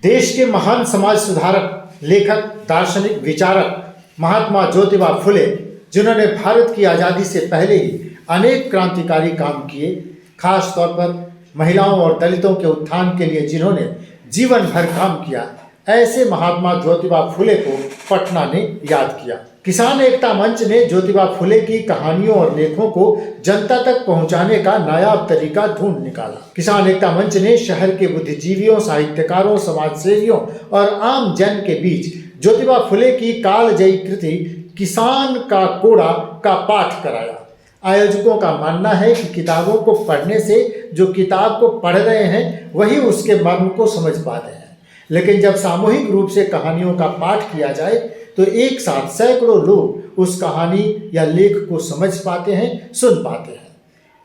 देश के महान समाज सुधारक, लेखक, दार्शनिक, विचारक महात्मा ज्योतिबा फुले, जिन्होंने भारत की आज़ादी से पहले ही अनेक क्रांतिकारी काम किए, खास तौर पर महिलाओं और दलितों के उत्थान के लिए जिन्होंने जीवन भर काम किया, ऐसे महात्मा ज्योतिबा फुले को पटना ने याद किया। किसान एकता मंच ने ज्योतिबा फुले की कहानियों और लेखों को जनता तक पहुंचाने का नायाब तरीका ढूंढ निकाला। किसान एकता मंच ने शहर के बुद्धिजीवियों, साहित्यकारों, समाजसेवियों और आम जन के बीच ज्योतिबा फुले की कालजयी कृति किसान का कोड़ा का पाठ कराया। आयोजकों का मानना है कि किताबों को पढ़ने से जो किताब को पढ़ रहे हैं वही उसके मर्म को समझ पाते हैं, लेकिन जब सामूहिक रूप से कहानियों का पाठ किया जाए तो एक साथ सैकड़ों लोग उस कहानी या लेख को समझ पाते हैं, सुन पाते हैं।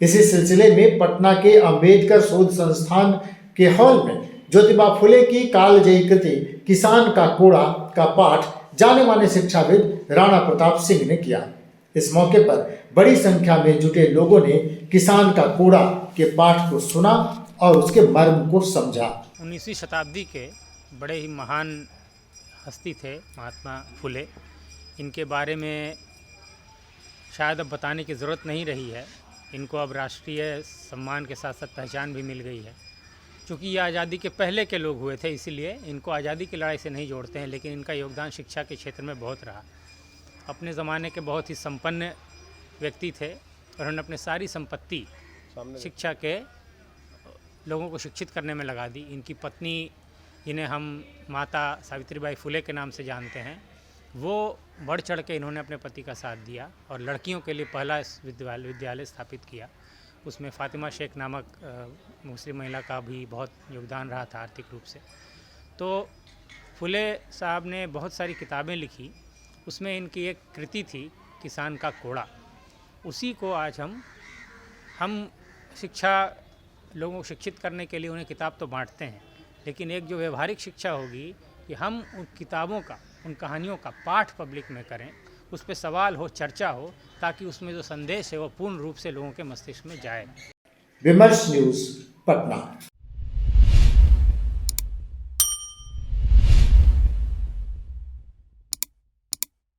इसी सिलसिले में पटना के अंबेडकर शोध संस्थान के हॉल में ज्योतिबा फुले की कालजयी कृति किसान का कोड़ा का पाठ जाने माने शिक्षाविद राणा प्रताप सिंह ने किया। इस मौके पर बड़ी संख्या में जुटे लोगों ने किसान का कोड़ा के पाठ को सुना और उसके मर्म को समझा। 19वीं शताब्दी के बड़े ही महान हस्ती थे महात्मा फुले। इनके बारे में शायद अब बताने की ज़रूरत नहीं रही है। इनको अब राष्ट्रीय सम्मान के साथ साथ पहचान भी मिल गई है। चूँकि ये आज़ादी के पहले के लोग हुए थे, इसीलिए इनको आज़ादी की लड़ाई से नहीं जोड़ते हैं, लेकिन इनका योगदान शिक्षा के क्षेत्र में बहुत रहा। अपने ज़माने के बहुत ही संपन्न व्यक्ति थे और उन्होंने अपनी सारी संपत्ति शिक्षा के लोगों को शिक्षित करने में लगा दी। इनकी पत्नी, जिन्हें हम माता सावित्रीबाई फुले के नाम से जानते हैं, वो बढ़ चढ़ के इन्होंने अपने पति का साथ दिया और लड़कियों के लिए पहला विद्यालय स्थापित किया। उसमें फ़ातिमा शेख नामक मुस्लिम महिला का भी बहुत योगदान रहा था आर्थिक रूप से। तो फुले साहब ने बहुत सारी किताबें लिखी, उसमें इनकी एक कृति थी किसान का कोड़ा। उसी को आज हम शिक्षा लोगों को शिक्षित करने के लिए उन्हें किताब तो बांटते हैं, लेकिन एक जो व्यवहारिक शिक्षा होगी कि हम उन किताबों का, उन कहानियों का पाठ पब्लिक में करें, उस पर सवाल हो, चर्चा हो, ताकि उसमें जो संदेश है वो पूर्ण रूप से लोगों के मस्तिष्क में जाए। विमर्श न्यूज़, पटना।